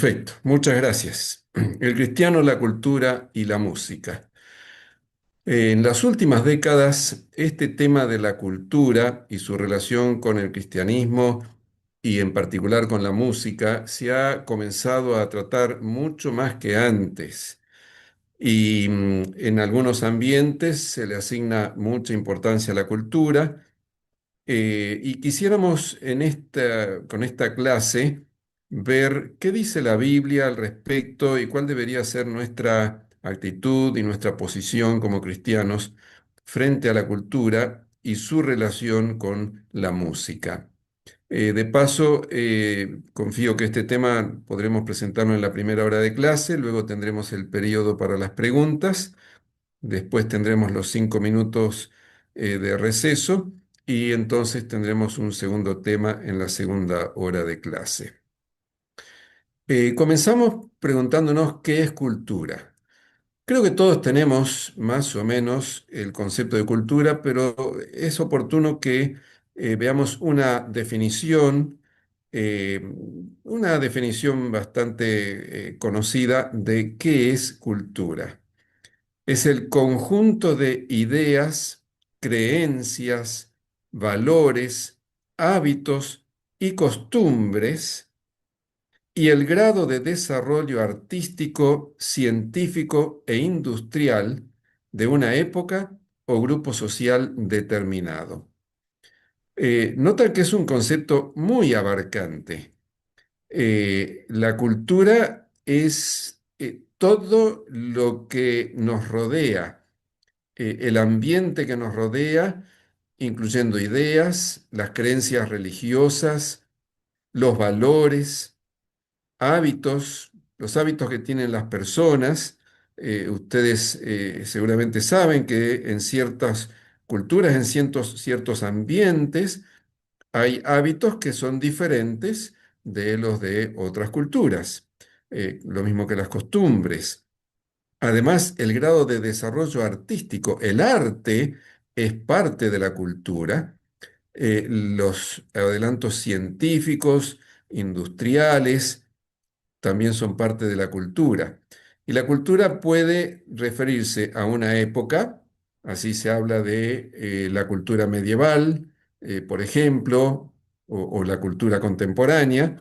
Perfecto, muchas gracias. El cristiano, la cultura y la música. En las últimas décadas, este tema de la cultura y su relación con el cristianismo y en particular con la música se ha comenzado a tratar mucho más que antes. Y en algunos ambientes se le asigna mucha importancia a la cultura. Y quisiéramos con esta clase ver qué dice la Biblia al respecto y cuál debería ser nuestra actitud y nuestra posición como cristianos frente a la cultura y su relación con la música. De paso, confío que este tema podremos presentarlo en la primera hora de clase, luego tendremos el periodo para las preguntas. Después tendremos los 5 minutos de receso y entonces tendremos un segundo tema en la segunda hora de clase. Comenzamos preguntándonos qué es cultura. Creo que todos tenemos más o menos el concepto de cultura, pero es oportuno que veamos eh, una definición bastante conocida de qué es cultura. Es el conjunto de ideas, creencias, valores, hábitos y costumbres y el grado de desarrollo artístico, científico e industrial de una época o grupo social determinado. Nota que es un concepto muy abarcante. La cultura es todo lo que nos rodea, el ambiente que nos rodea, incluyendo ideas, las creencias religiosas, los valores, hábitos, los hábitos que tienen las personas. Ustedes seguramente saben que en ciertas culturas, en ciertos ambientes, hay hábitos que son diferentes de los de otras culturas. Lo mismo que las costumbres. Además, el grado de desarrollo artístico, el arte, es parte de la cultura. Los adelantos científicos, industriales, también son parte de la cultura. Y la cultura puede referirse a una época, así se habla de la cultura medieval, por ejemplo, o la cultura contemporánea,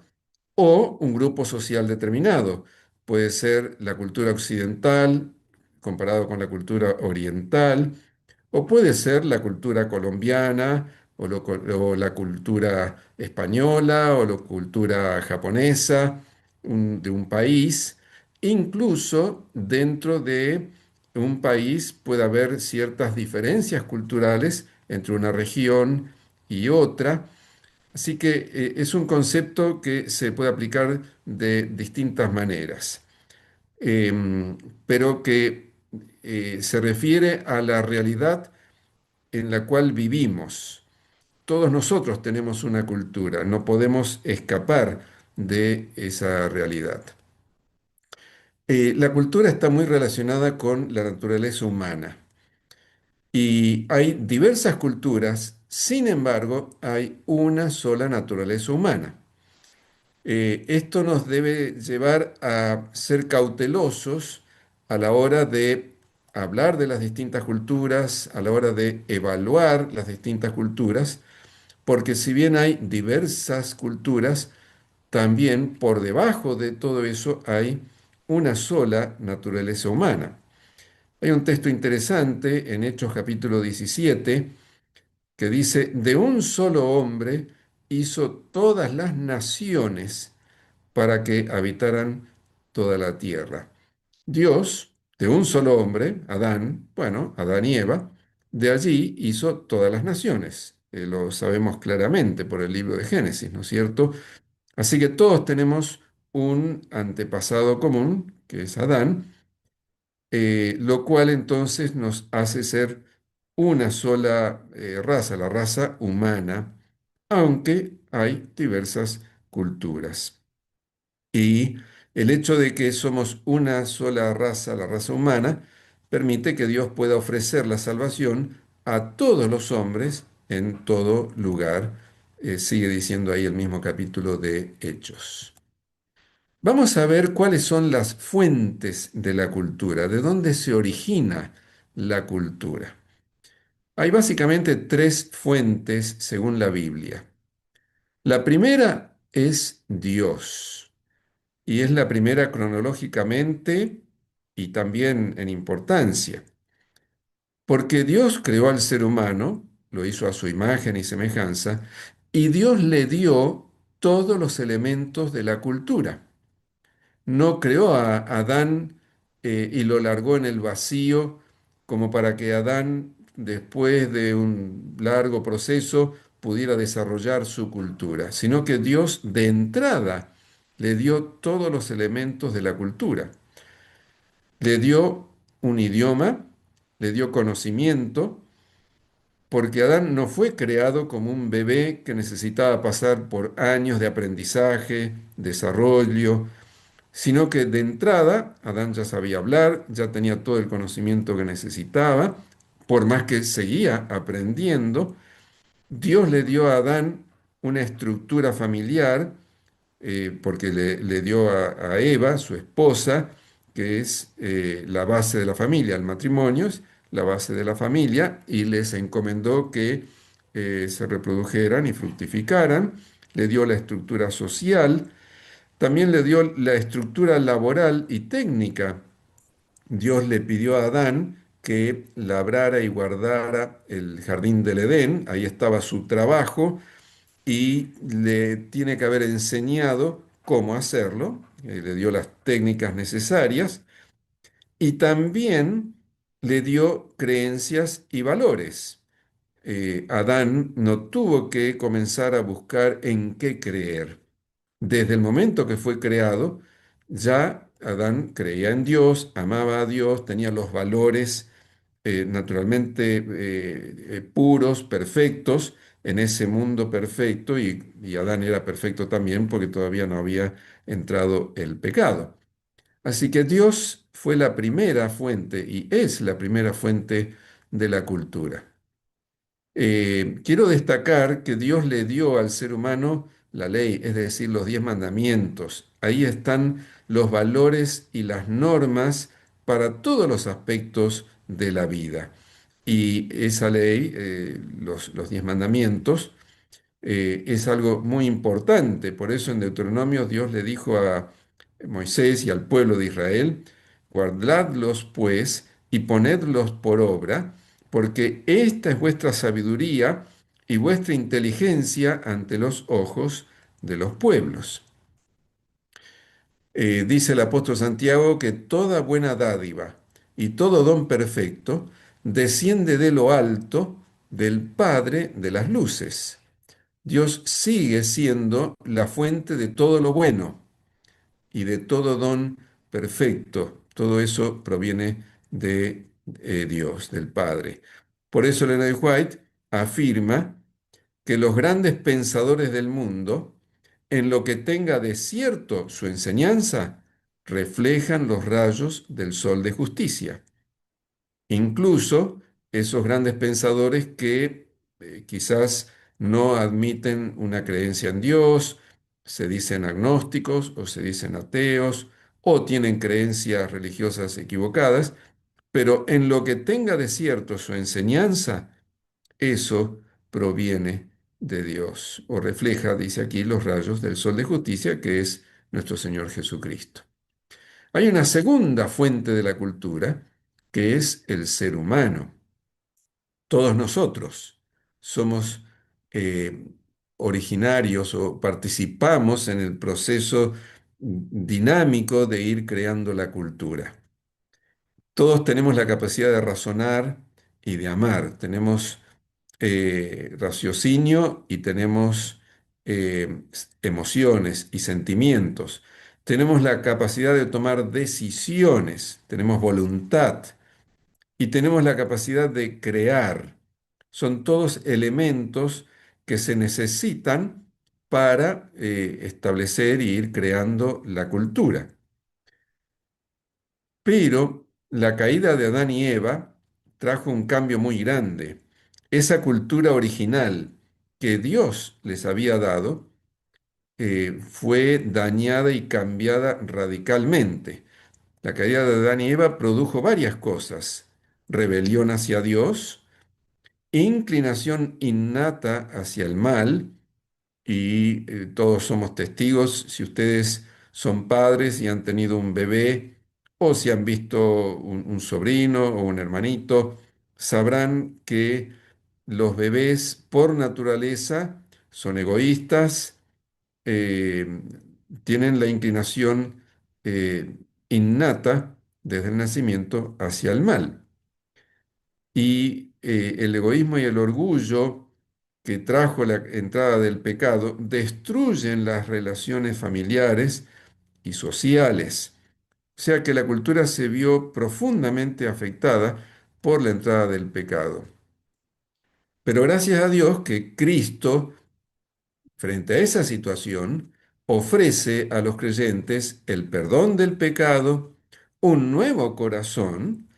o un grupo social determinado. Puede ser la cultura occidental comparado con la cultura oriental, o puede ser la cultura colombiana, o la cultura española, o la cultura japonesa de un país. Incluso dentro de un país puede haber ciertas diferencias culturales entre una región y otra. Así que es un concepto que se puede aplicar de distintas maneras, em, pero que se refiere a la realidad en la cual vivimos. Todos nosotros tenemos una cultura, no podemos escapar de esa realidad. La cultura está muy relacionada con la naturaleza humana y hay diversas culturas, sin embargo, hay una sola naturaleza humana. Esto nos debe llevar a ser cautelosos a la hora de hablar de las distintas culturas, a la hora de evaluar las distintas culturas, porque si bien hay diversas culturas, también por debajo de todo eso hay una sola naturaleza humana. Hay un texto interesante en Hechos capítulo 17 que dice, de un solo hombre hizo todas las naciones para que habitaran toda la tierra. Dios, de un solo hombre, Adán, bueno, Adán y Eva, de allí hizo todas las naciones. Lo sabemos claramente por el libro de Génesis, ¿no es cierto? Así que todos tenemos un antepasado común, que es Adán, lo cual entonces nos hace ser una sola raza, la raza humana, aunque hay diversas culturas. Y el hecho de que somos una sola raza, la raza humana, permite que Dios pueda ofrecer la salvación a todos los hombres en todo lugar. Sigue diciendo ahí el mismo capítulo de Hechos. Vamos a ver cuáles son las fuentes de la cultura, de dónde se origina la cultura. Hay básicamente tres fuentes según la Biblia. La primera es Dios, y es la primera cronológicamente y también en importancia, porque Dios creó al ser humano, lo hizo a su imagen y semejanza, y Dios le dio todos los elementos de la cultura. No creó a Adán y lo largó en el vacío como para que Adán, después de un largo proceso, pudiera desarrollar su cultura, sino que Dios de entrada le dio todos los elementos de la cultura. Le dio un idioma, le dio conocimiento, porque Adán no fue creado como un bebé que necesitaba pasar por años de aprendizaje, desarrollo, sino que de entrada Adán ya sabía hablar, ya tenía todo el conocimiento que necesitaba, por más que seguía aprendiendo. Dios le dio a Adán una estructura familiar, porque le dio a Eva, su esposa, que es la base de la familia, el matrimonio es la base de la familia, y les encomendó que se reprodujeran y fructificaran. Le dio la estructura social, también le dio la estructura laboral y técnica. Dios le pidió a Adán que labrara y guardara el jardín del Edén, ahí estaba su trabajo, y le tiene que haber enseñado cómo hacerlo, le dio las técnicas necesarias, y también le dio creencias y valores. Adán no tuvo que comenzar a buscar en qué creer. Desde el momento que fue creado, ya Adán creía en Dios, amaba a Dios, tenía los valores naturalmente puros, perfectos, en ese mundo perfecto, y Adán era perfecto también porque todavía no había entrado el pecado. Así que Dios fue la primera fuente y es la primera fuente de la cultura. Quiero destacar que Dios le dio al ser humano la ley, es decir, los 10 mandamientos. Ahí están los valores y las normas para todos los aspectos de la vida. Y esa ley, los 10 mandamientos, es algo muy importante. Por eso en Deuteronomio Dios le dijo a Moisés y al pueblo de Israel: guardadlos pues y ponedlos por obra, porque esta es vuestra sabiduría y vuestra inteligencia ante los ojos de los pueblos. Dice el apóstol Santiago que toda buena dádiva y todo don perfecto desciende de lo alto, del Padre de las luces. Dios sigue siendo la fuente de todo lo bueno y de todo don perfecto. Todo eso proviene de Dios, del Padre. Por eso Elena de White afirma que los grandes pensadores del mundo, en lo que tenga de cierto su enseñanza, reflejan los rayos del sol de justicia. Incluso esos grandes pensadores que quizás no admiten una creencia en Dios, se dicen agnósticos o se dicen ateos o tienen creencias religiosas equivocadas, pero en lo que tenga de cierto su enseñanza, eso proviene de Dios o refleja, dice aquí, los rayos del sol de justicia, que es nuestro Señor Jesucristo. Hay una segunda fuente de la cultura, que es el ser humano. Todos nosotros somos eh, originarios o participamos en el proceso dinámico de ir creando la cultura. Todos tenemos la capacidad de razonar y de amar. Tenemos raciocinio y tenemos emociones y sentimientos. Tenemos la capacidad de tomar decisiones, tenemos voluntad y tenemos la capacidad de crear. Son todos elementos que se necesitan para establecer y ir creando la cultura. Pero la caída de Adán y Eva trajo un cambio muy grande. Esa cultura original que Dios les había dado fue dañada y cambiada radicalmente. La caída de Adán y Eva produjo varias cosas: rebelión hacia Dios, inclinación innata hacia el mal, y todos somos testigos. Si ustedes son padres y han tenido un bebé, o si han visto un sobrino o un hermanito, sabrán que los bebés por naturaleza son egoístas, eh, tienen la inclinación eh, innata desde el nacimiento hacia el mal. Y el egoísmo y el orgullo que trajo la entrada del pecado destruyen las relaciones familiares y sociales. O sea que la cultura se vio profundamente afectada por la entrada del pecado. Pero gracias a Dios que Cristo, frente a esa situación, ofrece a los creyentes el perdón del pecado, un nuevo corazón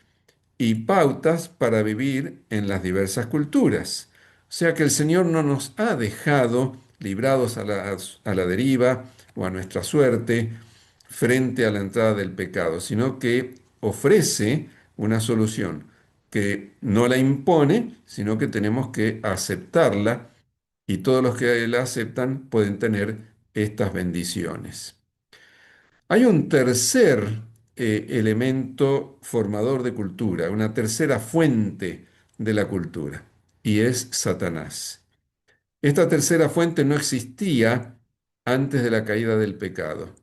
y pautas para vivir en las diversas culturas. O sea que el Señor no nos ha dejado librados a la deriva o a nuestra suerte frente a la entrada del pecado, sino que ofrece una solución que no la impone, sino que tenemos que aceptarla, y todos los que la aceptan pueden tener estas bendiciones. Hay un tercer elemento formador de cultura, una tercera fuente de la cultura, y es Satanás. Esta tercera fuente no existía antes de la caída del pecado.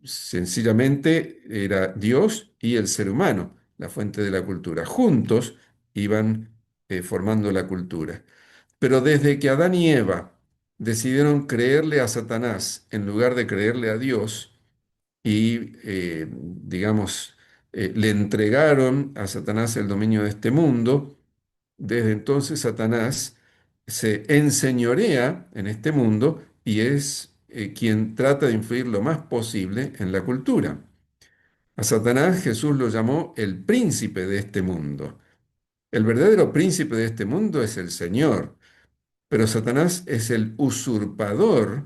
Sencillamente era Dios y el ser humano, la fuente de la cultura. Juntos iban formando la cultura. Pero desde que Adán y Eva decidieron creerle a Satanás en lugar de creerle a Dios, y, digamos, le entregaron a Satanás el dominio de este mundo, desde entonces Satanás se enseñorea en este mundo y es quien trata de influir lo más posible en la cultura. A Satanás Jesús lo llamó el príncipe de este mundo. El verdadero príncipe de este mundo es el Señor, pero Satanás es el usurpador,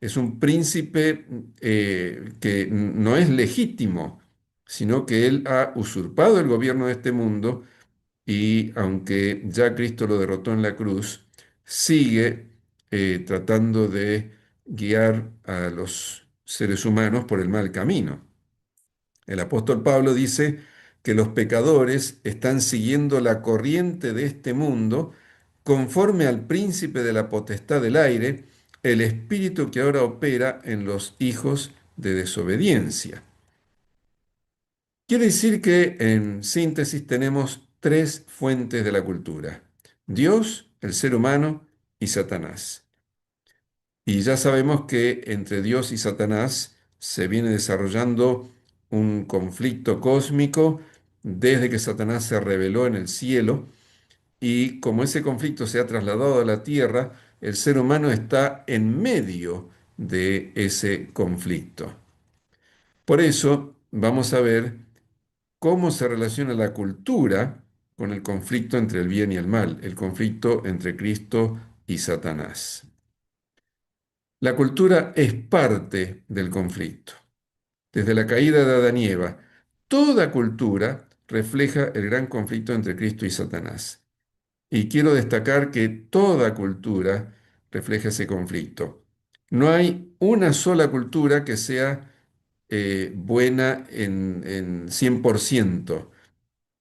es un príncipe que no es legítimo, sino que él ha usurpado el gobierno de este mundo, y aunque ya Cristo lo derrotó en la cruz, sigue tratando de guiar a los seres humanos por el mal camino. El apóstol Pablo dice que los pecadores están siguiendo la corriente de este mundo conforme al príncipe de la potestad del aire, el espíritu que ahora opera en los hijos de desobediencia. Quiere decir que, en síntesis, tenemos tres fuentes de la cultura: Dios, el ser humano y Satanás. Y ya sabemos que entre Dios y Satanás se viene desarrollando un conflicto cósmico desde que Satanás se rebeló en el cielo, y como ese conflicto se ha trasladado a la tierra, el ser humano está en medio de ese conflicto. Por eso vamos a ver cómo se relaciona la cultura con el conflicto entre el bien y el mal, el conflicto entre Cristo y Satanás. La cultura es parte del conflicto. Desde la caída de Adán y Eva, toda cultura refleja el gran conflicto entre Cristo y Satanás. Y quiero destacar que toda cultura refleja ese conflicto. No hay una sola cultura que sea buena en 100%,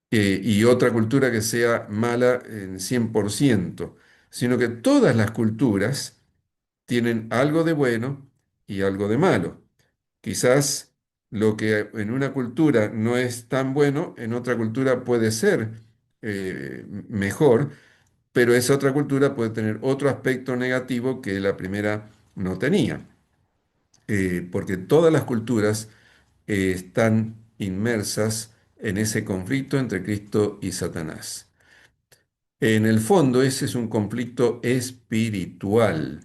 y otra cultura que sea mala en 100%, sino que todas las culturas tienen algo de bueno y algo de malo. Quizás lo que en una cultura no es tan bueno, en otra cultura puede ser mejor, pero esa otra cultura puede tener otro aspecto negativo que la primera no tenía. Porque todas las culturas están inmersas en ese conflicto entre Cristo y Satanás. En el fondo, ese es un conflicto espiritual.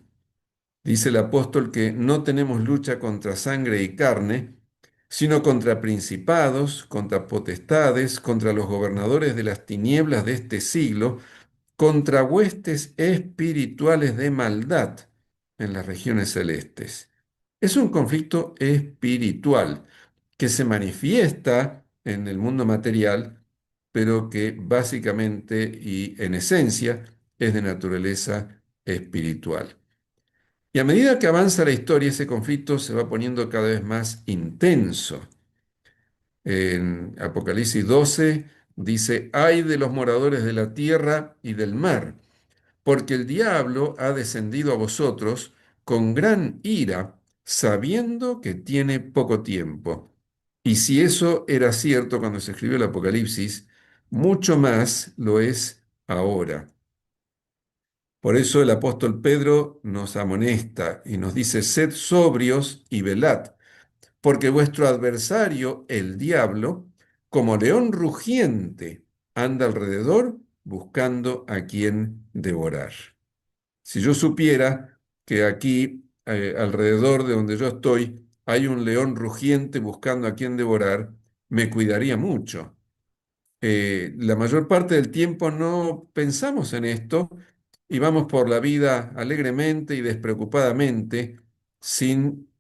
Dice el apóstol que no tenemos lucha contra sangre y carne, sino contra principados, contra potestades, contra los gobernadores de las tinieblas de este siglo, contra huestes espirituales de maldad en las regiones celestes. Es un conflicto espiritual que se manifiesta en el mundo material, pero que básicamente y en esencia es de naturaleza espiritual. Y a medida que avanza la historia, ese conflicto se va poniendo cada vez más intenso. En Apocalipsis 12 dice, ay de los moradores de la tierra y del mar, porque el diablo ha descendido a vosotros con gran ira, sabiendo que tiene poco tiempo. Y si eso era cierto cuando se escribió el Apocalipsis, mucho más lo es ahora. Por eso el apóstol Pedro nos amonesta y nos dice, sed sobrios y velad, porque vuestro adversario, el diablo, como león rugiente, anda alrededor buscando a quien devorar. Si yo supiera que aquí, alrededor de donde yo estoy, hay un león rugiente buscando a quien devorar, me cuidaría mucho. La mayor parte del tiempo no pensamos en esto y vamos por la vida alegremente y despreocupadamente sin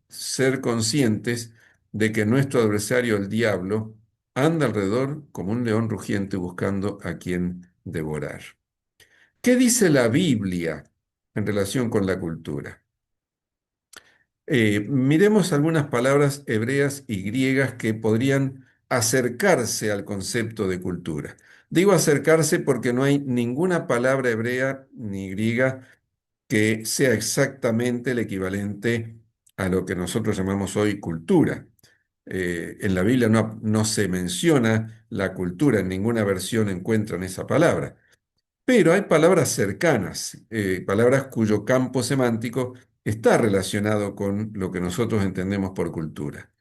ser conscientes de que nuestro adversario, el diablo, anda alrededor como un león rugiente buscando a quien devorar. ¿Qué dice la Biblia en relación con la cultura? Miremos algunas palabras hebreas y griegas que podrían acercarse al concepto de cultura. Digo acercarse porque no hay ninguna palabra hebrea ni griega que sea exactamente el equivalente a lo que nosotros llamamos hoy cultura. En la Biblia no se menciona la cultura, en ninguna versión encuentran esa palabra. Pero hay palabras cercanas, palabras cuyo campo semántico está relacionado con lo que nosotros entendemos por cultura.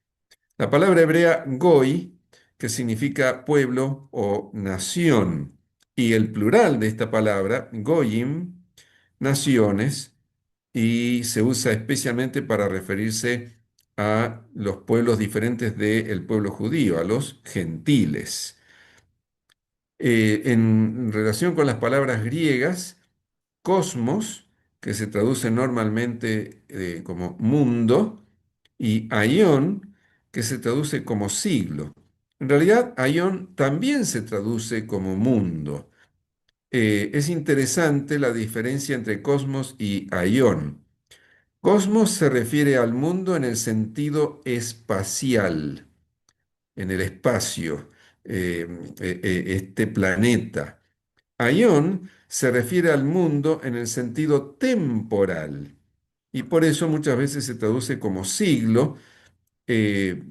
La palabra hebrea goi, que significa pueblo o nación, y el plural de esta palabra, goyim, naciones, y se usa especialmente para referirse a los pueblos diferentes del pueblo judío, a los gentiles. En relación con las palabras griegas, cosmos, que se traduce normalmente como mundo, y aión, que se traduce como siglo. En realidad, aión también se traduce como mundo. Es interesante la diferencia entre cosmos y aión. Cosmos se refiere al mundo en el sentido espacial, en el espacio, este planeta. Aión se refiere al mundo en el sentido temporal y por eso muchas veces se traduce como siglo, eh,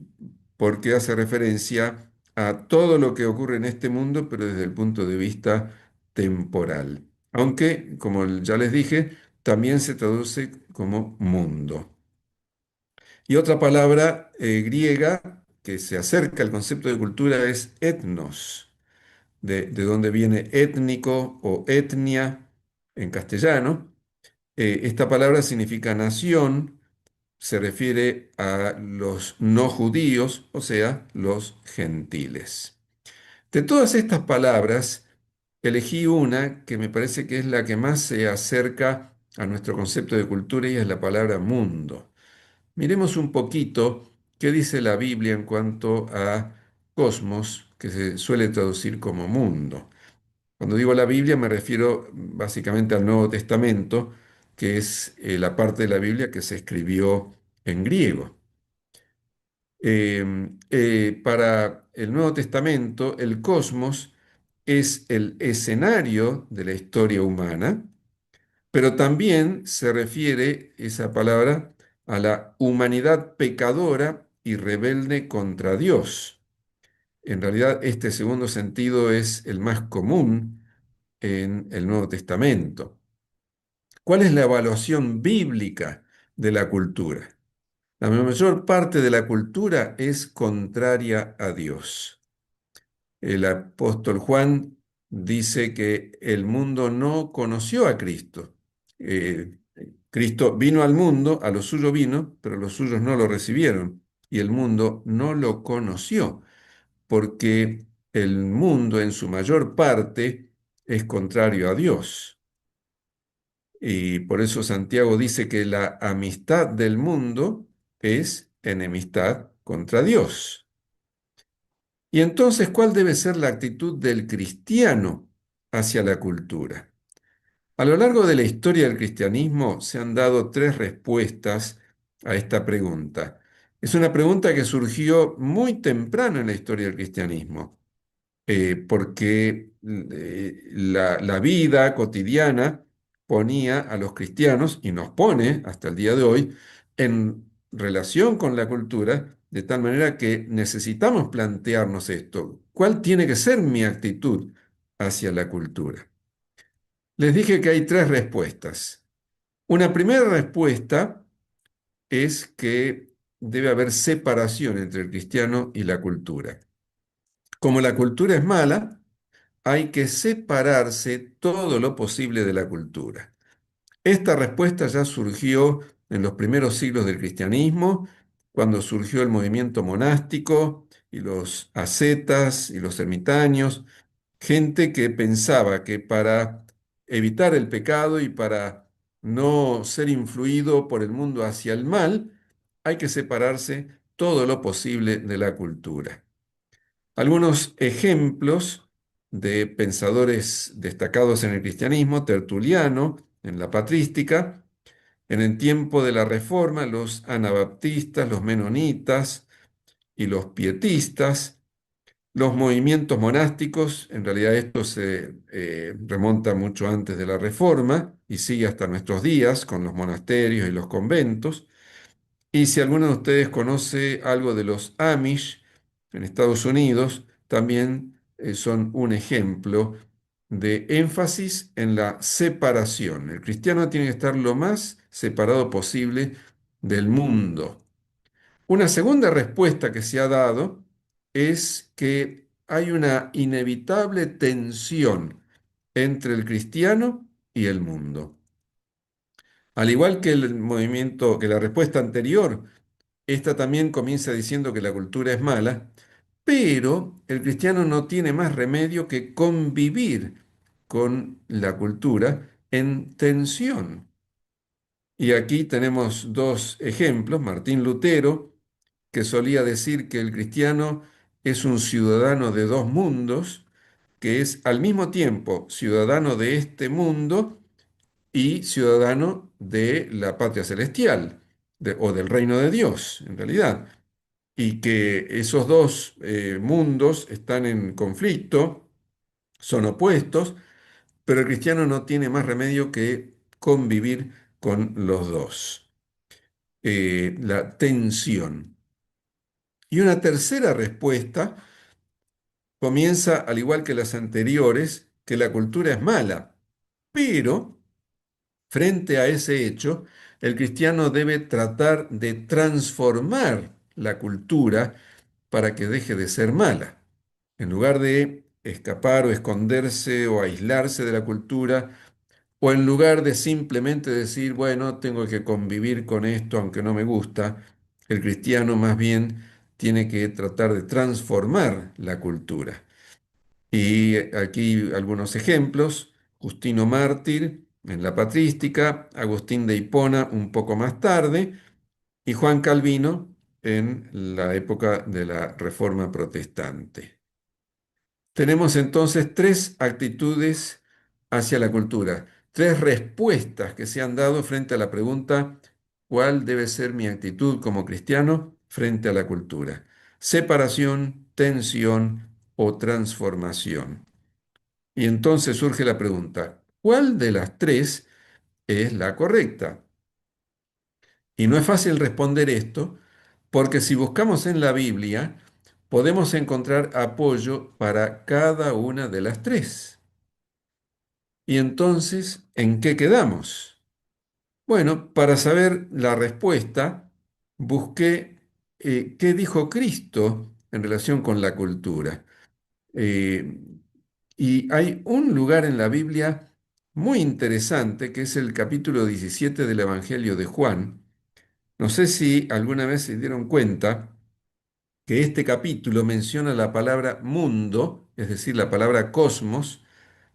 porque hace referencia a todo lo que ocurre en este mundo, pero desde el punto de vista temporal. Aunque, como ya les dije, también se traduce como mundo. Y otra palabra griega que se acerca al concepto de cultura es etnos, de donde viene étnico o etnia en castellano. Esta palabra significa nación, se refiere a los no judíos, o sea, los gentiles. De todas estas palabras, elegí una que me parece que es la que más se acerca a nuestro concepto de cultura y es la palabra mundo. Miremos un poquito qué dice la Biblia en cuanto a cosmos, que se suele traducir como mundo. Cuando digo la Biblia me refiero básicamente al Nuevo Testamento, que es la parte de la Biblia que se escribió en griego. Para el Nuevo Testamento, el cosmos es el escenario de la historia humana, pero también se refiere esa palabra a la humanidad pecadora y rebelde contra Dios. En realidad, este segundo sentido es el más común en el Nuevo Testamento. ¿Cuál es la evaluación bíblica de la cultura? La mayor parte de la cultura es contraria a Dios. El apóstol Juan dice que el mundo no conoció a Cristo. Eh, Cristo vino al mundo, a lo suyo vino, pero los suyos no lo recibieron y el mundo no lo conoció, porque el mundo en su mayor parte es contrario a Dios. Y por eso Santiago dice que la amistad del mundo es enemistad contra Dios. Y entonces, ¿cuál debe ser la actitud del cristiano hacia la cultura? A lo largo de la historia del cristianismo se han dado tres respuestas a esta pregunta. Es una pregunta que surgió muy temprano en la historia del cristianismo, porque la vida cotidiana ponía a los cristianos, y nos pone hasta el día de hoy, en relación con la cultura, de tal manera que necesitamos plantearnos esto. ¿Cuál tiene que ser mi actitud hacia la cultura? Les dije que hay tres respuestas. Una primera respuesta es que debe haber separación entre el cristiano y la cultura. Como la cultura es mala, hay que separarse todo lo posible de la cultura. Esta respuesta ya surgió en los primeros siglos del cristianismo, cuando surgió el movimiento monástico y los ascetas y los ermitaños, gente que pensaba que para evitar el pecado y para no ser influido por el mundo hacia el mal, hay que separarse todo lo posible de la cultura. Algunos ejemplos de pensadores destacados en el cristianismo: Tertuliano, en la patrística; en el tiempo de la Reforma, los anabaptistas, los menonitas y los pietistas; los movimientos monásticos. En realidad esto se remonta mucho antes de la Reforma y sigue hasta nuestros días con los monasterios y los conventos. Y si alguno de ustedes conoce algo de los Amish en Estados Unidos, también son un ejemplo de énfasis en la separación. El cristiano tiene que estar lo más separado posible del mundo. Una segunda respuesta que se ha dado es que hay una inevitable tensión entre el cristiano y el mundo. Al igual que el movimiento, que la respuesta anterior, esta también comienza diciendo que la cultura es mala, pero el cristiano no tiene más remedio que convivir con la cultura en tensión. Y aquí tenemos dos ejemplos: Martín Lutero, que solía decir que el cristiano es un ciudadano de dos mundos, que es al mismo tiempo ciudadano de este mundo y ciudadano de la patria celestial, o del reino de Dios, en realidad, y que esos dos mundos están en conflicto, son opuestos, pero el cristiano no tiene más remedio que convivir con los dos. La tensión. Y una tercera respuesta comienza, al igual que las anteriores, que la cultura es mala, pero frente a ese hecho, el cristiano debe tratar de transformar la cultura para que deje de ser mala. En lugar de escapar o esconderse o aislarse de la cultura, o en lugar de simplemente decir, bueno, tengo que convivir con esto aunque no me gusta, el cristiano más bien tiene que tratar de transformar la cultura. Y aquí algunos ejemplos: Justino Mártir en la patrística, Agustín de Hipona un poco más tarde, y Juan Calvino en la época de la Reforma Protestante. Tenemos entonces tres actitudes hacia la cultura, tres respuestas que se han dado frente a la pregunta: ¿cuál debe ser mi actitud como cristiano frente a la cultura? Separación, tensión o transformación. Y entonces surge la pregunta: ¿cuál de las tres es la correcta? Y no es fácil responder esto, porque si buscamos en la Biblia, podemos encontrar apoyo para cada una de las tres. Y entonces, ¿en qué quedamos? Bueno, para saber la respuesta, busqué qué dijo Cristo en relación con la cultura. Eh, y hay un lugar en la Biblia muy interesante, que es el capítulo 17 del Evangelio de Juan. No sé si alguna vez se dieron cuenta que este capítulo menciona la palabra mundo, es decir, la palabra cosmos,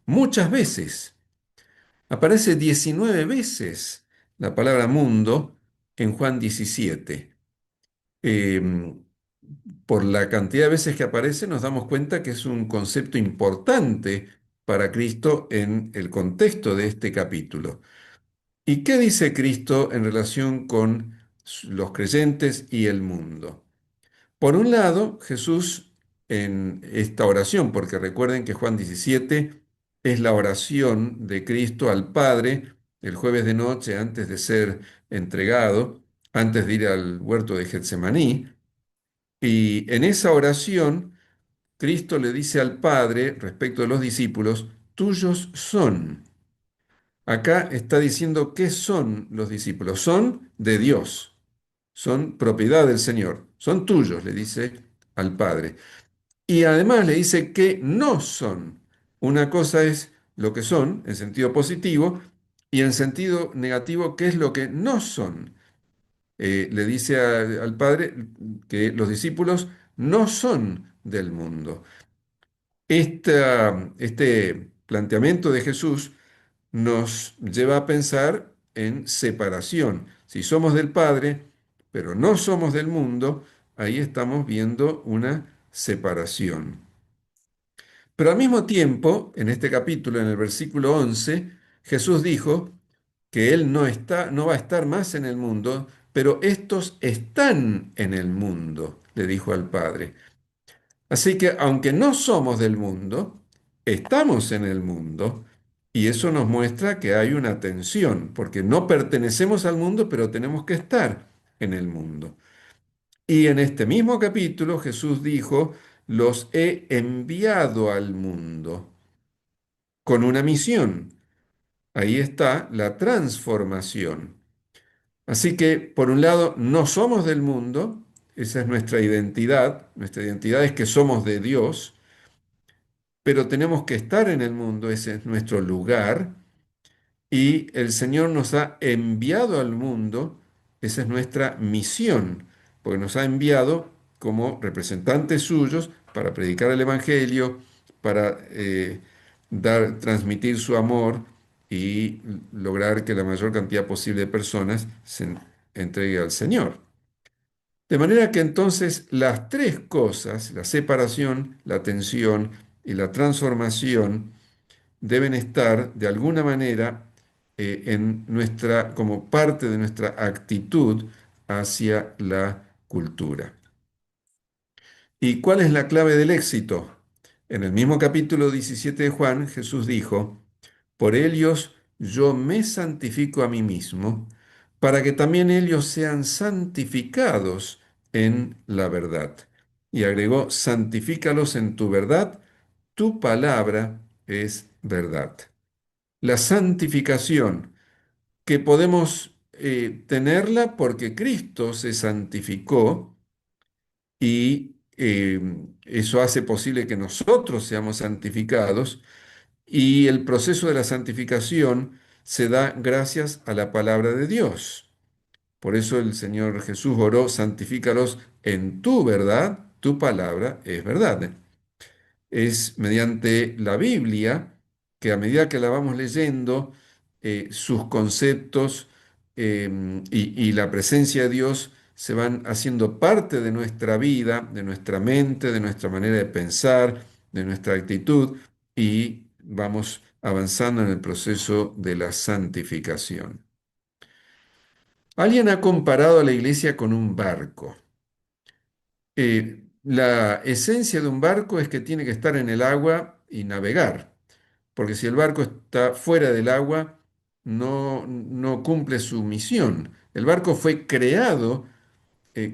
muchas veces. Aparece 19 veces la palabra mundo en Juan 17. Eh, por la cantidad de veces que aparece, nos damos cuenta que es un concepto importante para Cristo en el contexto de este capítulo. ¿Y qué dice Cristo en relación con los creyentes y el mundo? Por un lado, Jesús en esta oración, porque recuerden que Juan 17 es la oración de Cristo al Padre el jueves de noche antes de ser entregado, antes de ir al huerto de Getsemaní. Y en esa oración, Cristo le dice al Padre respecto de los discípulos, tuyos son. Acá está diciendo qué son los discípulos. Son de Dios, son propiedad del Señor, son tuyos, le dice al Padre. Y además le dice que no son. Una cosa es lo que son, en sentido positivo, y en sentido negativo, qué es lo que no son. Le dice al Padre que los discípulos no son del mundo. Este planteamiento de Jesús nos lleva a pensar en separación. Si somos del Padre, pero no somos del mundo, ahí estamos viendo una separación. Pero al mismo tiempo, en este capítulo, en el versículo 11, Jesús dijo que Él no va a estar más en el mundo, pero estos están en el mundo, le dijo al Padre. Así que aunque no somos del mundo, estamos en el mundo y eso nos muestra que hay una tensión, porque no pertenecemos al mundo, pero tenemos que estar en el mundo. Y en este mismo capítulo Jesús dijo, los he enviado al mundo con una misión. Ahí está la transformación. Así que, por un lado, no somos del mundo, esa es nuestra identidad es que somos de Dios, pero tenemos que estar en el mundo, ese es nuestro lugar, y el Señor nos ha enviado al mundo, esa es nuestra misión, porque nos ha enviado como representantes suyos para predicar el Evangelio, para transmitir su amor y lograr que la mayor cantidad posible de personas se entregue al Señor. De manera que entonces las tres cosas, la separación, la tensión y la transformación, deben estar de alguna manera como parte de nuestra actitud hacia la cultura. ¿Y cuál es la clave del éxito? En el mismo capítulo 17 de Juan, Jesús dijo, por ellos yo me santifico a mí mismo, para que también ellos sean santificados en la verdad. Y agregó, santifícalos en tu verdad, tu palabra es verdad. La santificación, que podemos tenerla porque Cristo se santificó y eso hace posible que nosotros seamos santificados y el proceso de la santificación se da gracias a la palabra de Dios. Por eso el Señor Jesús oró, santifícalos en tu verdad, tu palabra es verdad. Es mediante la Biblia que a medida que la vamos leyendo, sus conceptos y la presencia de Dios se van haciendo parte de nuestra vida, de nuestra mente, de nuestra manera de pensar, de nuestra actitud y vamos avanzando en el proceso de la santificación. Alguien ha comparado a la iglesia con un barco. La esencia de un barco es que tiene que estar en el agua y navegar, porque si el barco está fuera del agua, no cumple su misión. El barco fue creado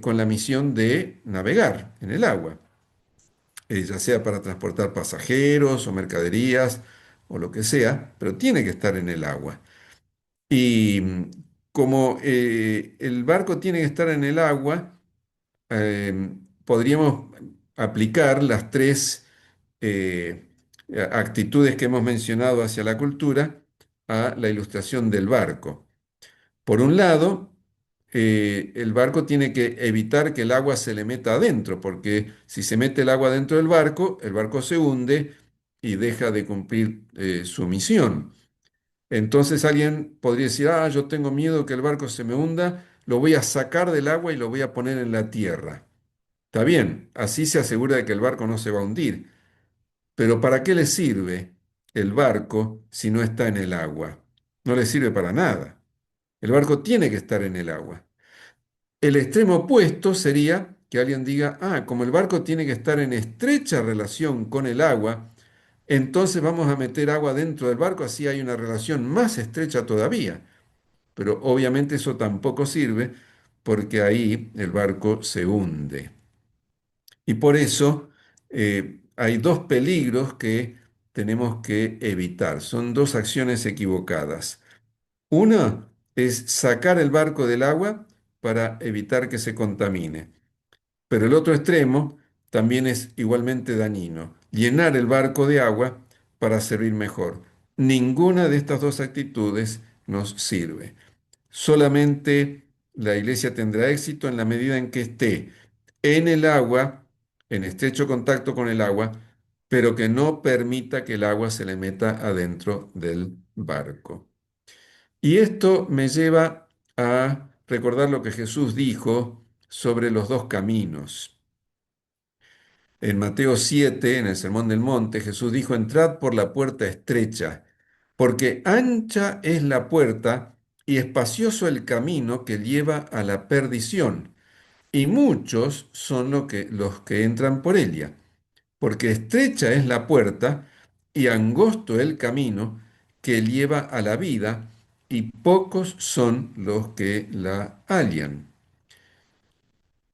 con la misión de navegar en el agua, ya sea para transportar pasajeros o mercaderías o lo que sea, pero tiene que estar en el agua. Y como el barco tiene que estar en el agua, podríamos aplicar las tres eh, actitudes que hemos mencionado hacia la cultura a la ilustración del barco. Por un lado, el barco tiene que evitar que el agua se le meta adentro, porque si se mete el agua dentro del barco, el barco se hunde y deja de cumplir su misión. Entonces alguien podría decir, ah, yo tengo miedo que el barco se me hunda, lo voy a sacar del agua y lo voy a poner en la tierra. Está bien, así se asegura de que el barco no se va a hundir. Pero ¿para qué le sirve el barco si no está en el agua? No le sirve para nada. El barco tiene que estar en el agua. El extremo opuesto sería que alguien diga, ah, como el barco tiene que estar en estrecha relación con el agua, entonces vamos a meter agua dentro del barco, así hay una relación más estrecha todavía. Pero obviamente eso tampoco sirve porque ahí el barco se hunde. Y por eso hay dos peligros que tenemos que evitar. Son dos acciones equivocadas. Una es sacar el barco del agua para evitar que se contamine. Pero el otro extremo también es igualmente dañino. Llenar el barco de agua para servir mejor. Ninguna de estas dos actitudes nos sirve. Solamente la iglesia tendrá éxito en la medida en que esté en el agua, en estrecho contacto con el agua, pero que no permita que el agua se le meta adentro del barco. Y esto me lleva a recordar lo que Jesús dijo sobre los dos caminos. En Mateo 7, en el Sermón del Monte, Jesús dijo, entrad por la puerta estrecha, porque ancha es la puerta y espacioso el camino que lleva a la perdición, y muchos son los que entran por ella, porque estrecha es la puerta y angosto el camino que lleva a la vida, y pocos son los que la hallan.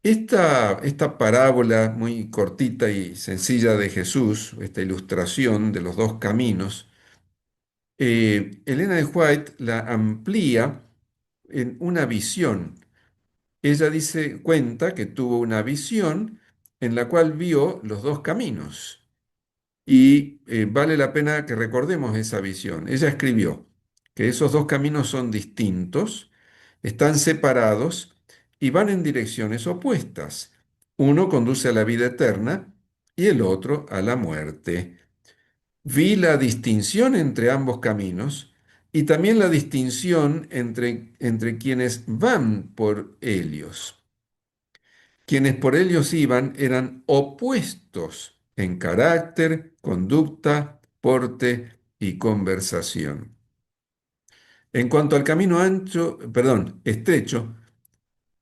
Esta parábola muy cortita y sencilla de Jesús, esta ilustración de los dos caminos, Elena de White la amplía en una visión. Ella dice, cuenta que tuvo una visión en la cual vio los dos caminos. Y vale la pena que recordemos esa visión. Ella escribió que esos dos caminos son distintos, están separados y van en direcciones opuestas. Uno conduce a la vida eterna y el otro a la muerte. Vi la distinción entre ambos caminos y también la distinción entre quienes van por ellos. Quienes por ellos iban eran opuestos en carácter, conducta, porte y conversación. En cuanto al camino ancho, perdón, estrecho,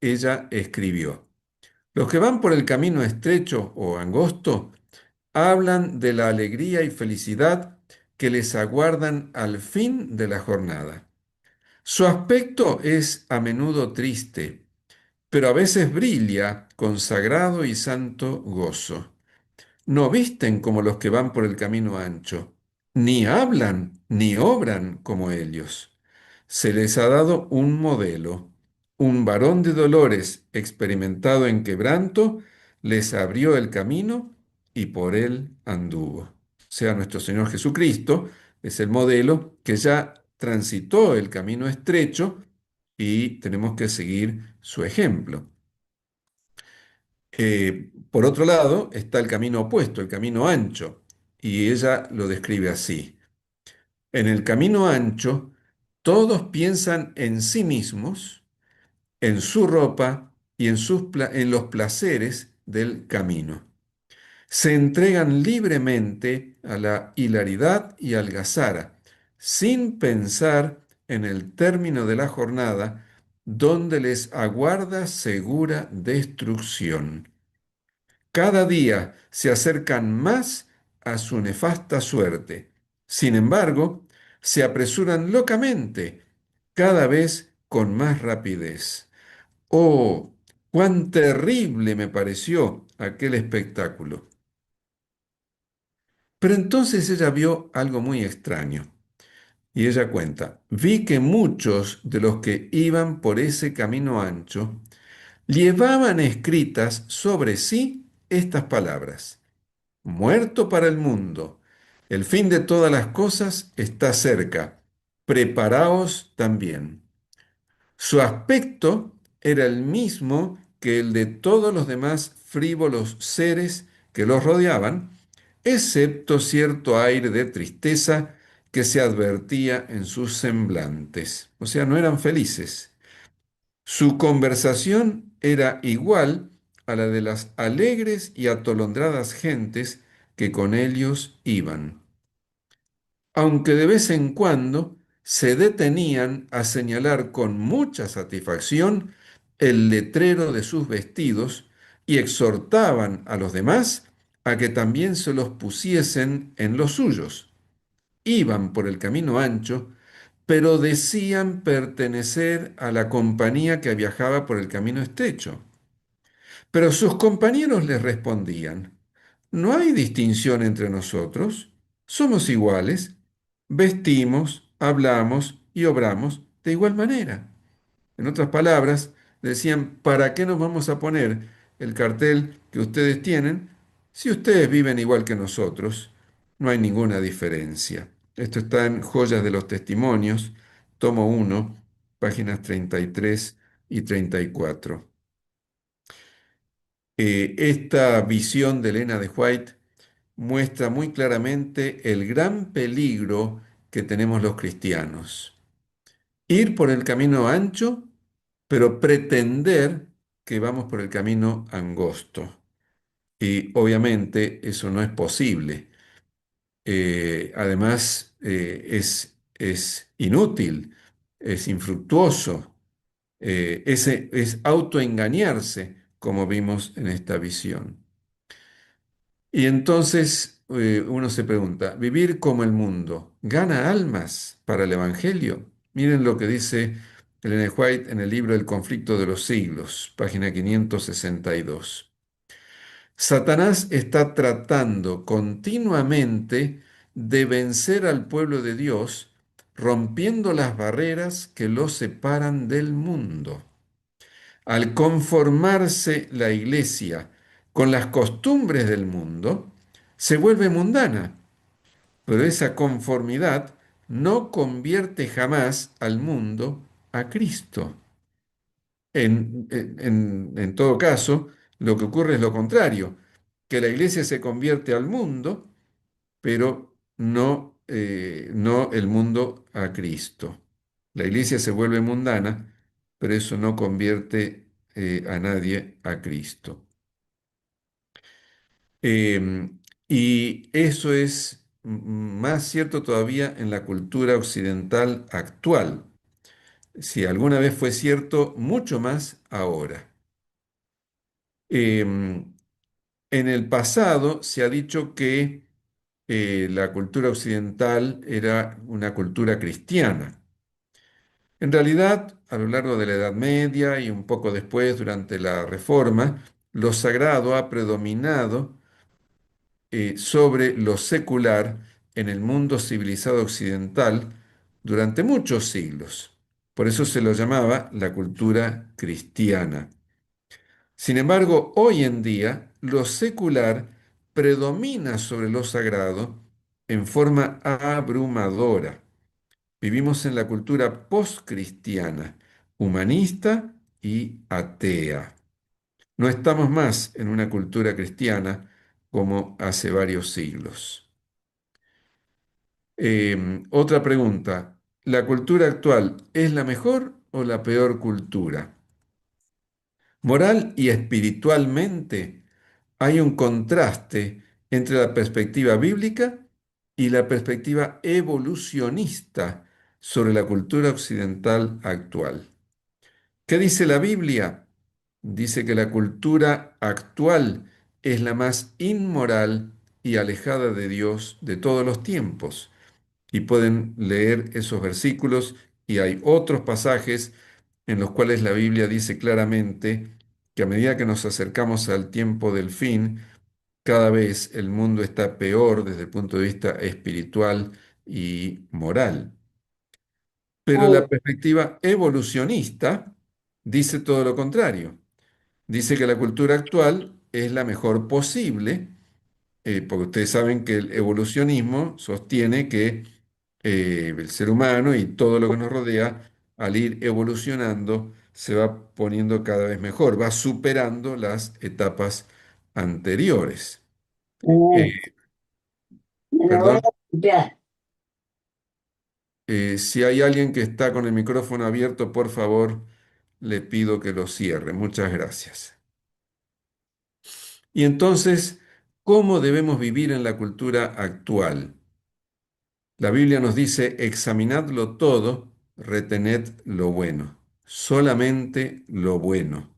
ella escribió: los que van por el camino estrecho o angosto hablan de la alegría y felicidad que les aguardan al fin de la jornada. Su aspecto es a menudo triste, pero a veces brilla con sagrado y santo gozo. No visten como los que van por el camino ancho, ni hablan ni obran como ellos. Se les ha dado un modelo, un varón de dolores experimentado en quebranto, les abrió el camino y por él anduvo. O sea, nuestro Señor Jesucristo es el modelo que ya transitó el camino estrecho y tenemos que seguir su ejemplo. Por otro lado, está el camino opuesto, el camino ancho, y ella lo describe así. En el camino ancho, todos piensan en sí mismos, en su ropa y en los placeres del camino. Se entregan libremente a la hilaridad y algazara, sin pensar en el término de la jornada, donde les aguarda segura destrucción. Cada día se acercan más a su nefasta suerte. Sin embargo, se apresuran locamente, cada vez con más rapidez. Oh, cuán terrible me pareció aquel espectáculo. Pero entonces ella vio algo muy extraño. Y ella cuenta, vi que muchos de los que iban por ese camino ancho llevaban escritas sobre sí estas palabras: muerto para el mundo. El fin de todas las cosas está cerca. Preparaos también. Su aspecto era el mismo que el de todos los demás frívolos seres que los rodeaban, excepto cierto aire de tristeza que se advertía en sus semblantes. O sea, no eran felices. Su conversación era igual a la de las alegres y atolondradas gentes que con ellos iban, aunque de vez en cuando se detenían a señalar con mucha satisfacción el letrero de sus vestidos y exhortaban a los demás a que también se los pusiesen en los suyos. Iban por el camino ancho, pero decían pertenecer a la compañía que viajaba por el camino estrecho. Pero sus compañeros les respondían: no hay distinción entre nosotros, somos iguales, vestimos, hablamos y obramos de igual manera. En otras palabras, decían: ¿para qué nos vamos a poner el cartel que ustedes tienen si ustedes viven igual que nosotros? No hay ninguna diferencia. Esto está en Joyas de los Testimonios, tomo 1, páginas 33 y 34. Esta visión de Elena de White muestra muy claramente el gran peligro que tenemos los cristianos. Ir por el camino ancho, pero pretender que vamos por el camino angosto. Y obviamente eso no es posible. Además, es inútil, es infructuoso, es autoengañarse, como vimos en esta visión. Y entonces uno se pregunta, ¿vivir como el mundo gana almas para el Evangelio? Miren lo que dice Ellen White en el libro El conflicto de los siglos, página 562. Satanás está tratando continuamente de vencer al pueblo de Dios, rompiendo las barreras que los separan del mundo. Al conformarse la iglesia con las costumbres del mundo, se vuelve mundana, pero esa conformidad no convierte jamás al mundo a Cristo. En todo caso, lo que ocurre es lo contrario, que la iglesia se convierte al mundo, pero no el mundo a Cristo. La iglesia se vuelve mundana, pero eso no convierte a nadie a Cristo. Y eso es más cierto todavía en la cultura occidental actual. Si alguna vez fue cierto, mucho más ahora. Em, en el pasado se ha dicho que la cultura occidental era una cultura cristiana. En realidad, a lo largo de la Edad Media y un poco después, durante la Reforma, lo sagrado ha predominado sobre lo secular en el mundo civilizado occidental durante muchos siglos. Por eso se lo llamaba la cultura cristiana. Sin embargo, hoy en día lo secular predomina sobre lo sagrado en forma abrumadora. Vivimos en la cultura postcristiana, humanista y atea. No estamos más en una cultura cristiana como hace varios siglos. Otra pregunta. ¿La cultura actual es la mejor o la peor cultura? Moral y espiritualmente hay un contraste entre la perspectiva bíblica y la perspectiva evolucionista sobre la cultura occidental actual. ¿Qué dice la Biblia? Dice que la cultura actual es la más inmoral y alejada de Dios de todos los tiempos. Y pueden leer esos versículos y hay otros pasajes en los cuales la Biblia dice claramente que a medida que nos acercamos al tiempo del fin, cada vez el mundo está peor desde el punto de vista espiritual y moral. Pero la perspectiva evolucionista dice todo lo contrario. Dice que la cultura actual es la mejor posible, porque ustedes saben que el evolucionismo sostiene que el ser humano y todo lo que nos rodea, al ir evolucionando, se va poniendo cada vez mejor, va superando las etapas anteriores. Mm, Eh, Me lo voy a Perdón. limpiar. Si hay alguien que está con el micrófono abierto, por favor, le pido que lo cierre. Muchas gracias. Y entonces, ¿cómo debemos vivir en la cultura actual? La Biblia nos dice, examinadlo todo, retened lo bueno, solamente lo bueno.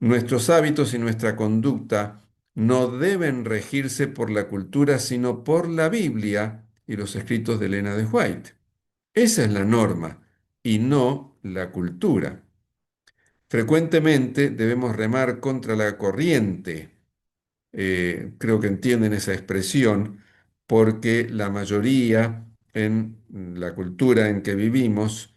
Nuestros hábitos y nuestra conducta no deben regirse por la cultura, sino por la Biblia y los escritos de Elena de White. Esa es la norma y no la cultura. Frecuentemente debemos remar contra la corriente. Creo que entienden esa expresión, porque la mayoría en la cultura en que vivimos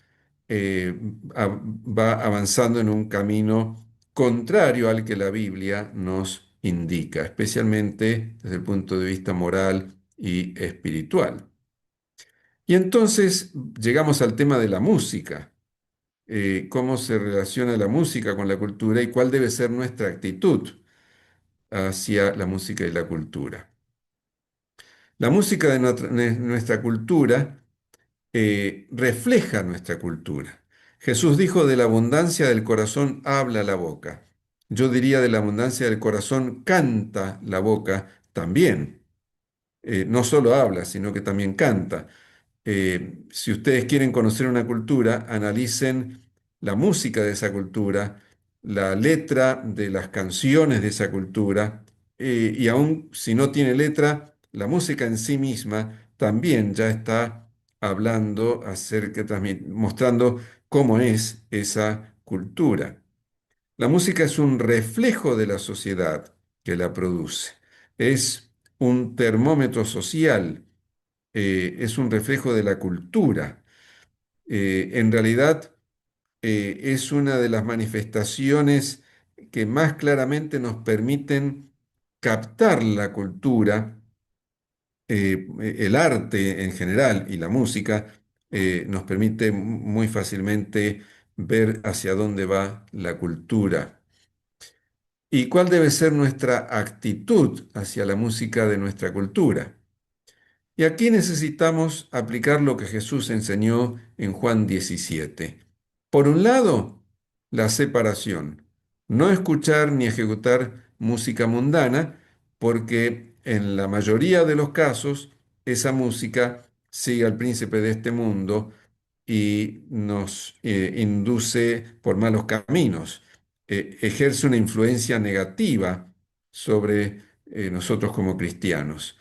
va avanzando en un camino contrario al que la Biblia nos indica, especialmente desde el punto de vista moral y espiritual. Y entonces llegamos al tema de la música, cómo se relaciona la música con la cultura y cuál debe ser nuestra actitud hacia la música y la cultura. La música de nuestra cultura refleja nuestra cultura. Jesús dijo, de la abundancia del corazón habla la boca. Yo diría, de la abundancia del corazón canta la boca también. No solo habla, sino que también canta. Si ustedes quieren conocer una cultura, analicen la música de esa cultura, la letra de las canciones de esa cultura, y aun si no tiene letra, la música en sí misma también ya está hablando acerca, mostrando cómo es esa cultura. La música es un reflejo de la sociedad que la produce. Es un termómetro social, es un reflejo de la cultura. En realidad, es una de las manifestaciones que más claramente nos permiten captar la cultura, el arte en general y la música, nos permite muy fácilmente ver hacia dónde va la cultura. ¿Y cuál debe ser nuestra actitud hacia la música de nuestra cultura? Y aquí necesitamos aplicar lo que Jesús enseñó en Juan 17. Por un lado, la separación. No escuchar ni ejecutar música mundana, porque en la mayoría de los casos esa música sigue al príncipe de este mundo y nos induce por malos caminos. Ejerce una influencia negativa sobre nosotros como cristianos.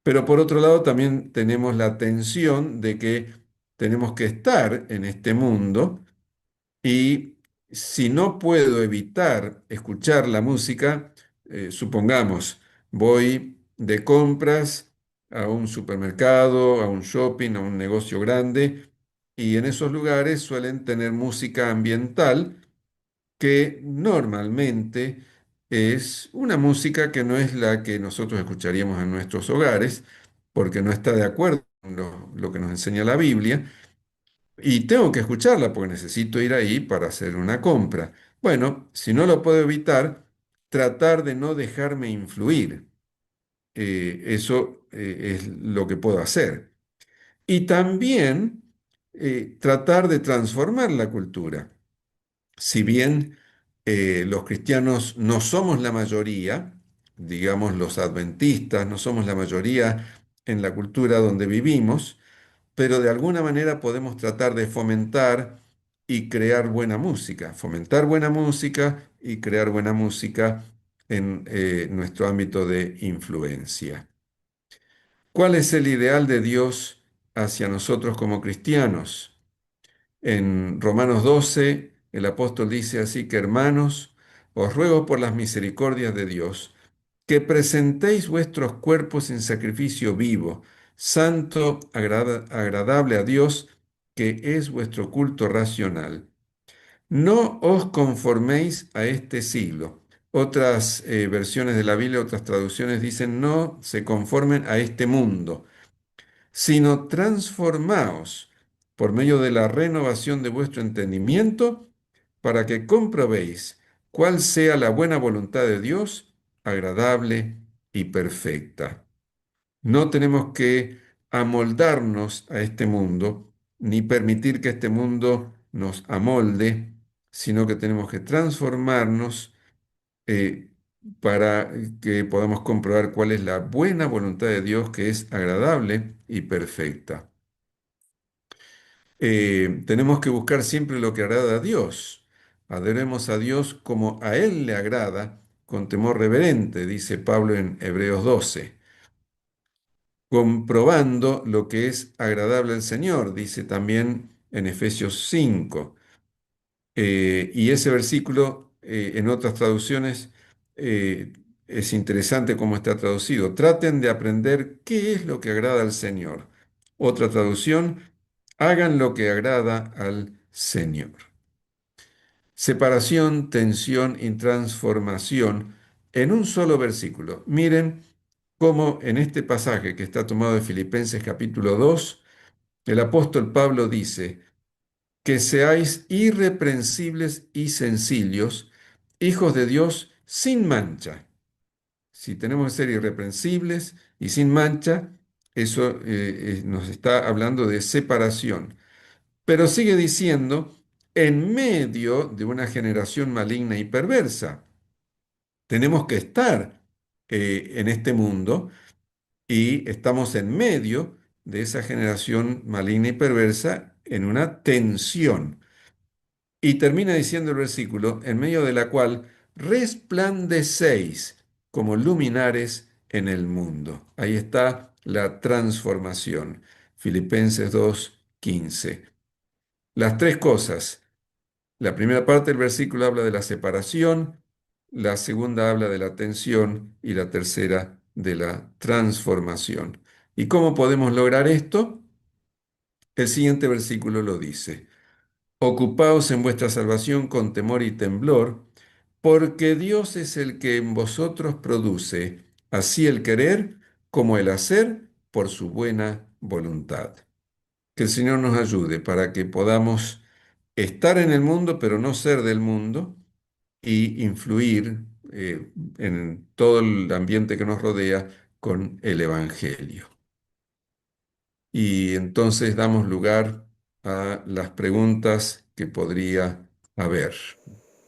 Pero por otro lado también tenemos la tensión de que tenemos que estar en este mundo y si no puedo evitar escuchar la música, supongamos, voy de compras a un supermercado, a un shopping, a un negocio grande y en esos lugares suelen tener música ambiental que normalmente es una música que no es la que nosotros escucharíamos en nuestros hogares, porque no está de acuerdo con lo que nos enseña la Biblia, y tengo que escucharla porque necesito ir ahí para hacer una compra. Bueno, si no lo puedo evitar, tratar de no dejarme influir. Eso es lo que puedo hacer. Y también tratar de transformar la cultura. Si bien los cristianos no somos la mayoría, digamos los adventistas, no somos la mayoría en la cultura donde vivimos, pero de alguna manera podemos tratar de fomentar y crear buena música, fomentar buena música y crear buena música en nuestro ámbito de influencia. ¿Cuál es el ideal de Dios hacia nosotros como cristianos? En Romanos 12, el apóstol dice así que, hermanos, os ruego por las misericordias de Dios, que presentéis vuestros cuerpos en sacrificio vivo, santo, agradable a Dios, que es vuestro culto racional. No os conforméis a este siglo. Otras versiones de la Biblia, otras traducciones dicen, no se conformen a este mundo, sino transformaos por medio de la renovación de vuestro entendimiento, para que comprobéis cuál sea la buena voluntad de Dios, agradable y perfecta. No tenemos que amoldarnos a este mundo, ni permitir que este mundo nos amolde, sino que tenemos que transformarnos eh, para que podamos comprobar cuál es la buena voluntad de Dios, que es agradable y perfecta. Tenemos que buscar siempre lo que agrada a Dios. Adoremos a Dios como a Él le agrada, con temor reverente, dice Pablo en Hebreos 12, comprobando lo que es agradable al Señor, dice también en Efesios 5. Y ese versículo, en otras traducciones, es interesante cómo está traducido. Traten de aprender qué es lo que agrada al Señor. Otra traducción, hagan lo que agrada al Señor. Separación, tensión y transformación en un solo versículo. Miren cómo en este pasaje que está tomado de Filipenses capítulo 2, el apóstol Pablo dice, que seáis irreprensibles y sencillos, hijos de Dios sin mancha. Si tenemos que ser irreprensibles y sin mancha, eso nos está hablando de separación. Pero sigue diciendo, en medio de una generación maligna y perversa, tenemos que estar en este mundo y estamos en medio de esa generación maligna y perversa en una tensión. Y termina diciendo el versículo, en medio de la cual resplandecéis como luminares en el mundo. Ahí está la transformación. Filipenses 2:15. Las tres cosas. La primera parte del versículo habla de la separación, la segunda habla de la tensión y la tercera de la transformación. ¿Y cómo podemos lograr esto? El siguiente versículo lo dice. Ocupaos en vuestra salvación con temor y temblor, porque Dios es el que en vosotros produce así el querer como el hacer por su buena voluntad. Que el Señor nos ayude para que podamos estar en el mundo, pero no ser del mundo, y influir en todo el ambiente que nos rodea con el Evangelio. Y entonces damos lugar a las preguntas que podría haber.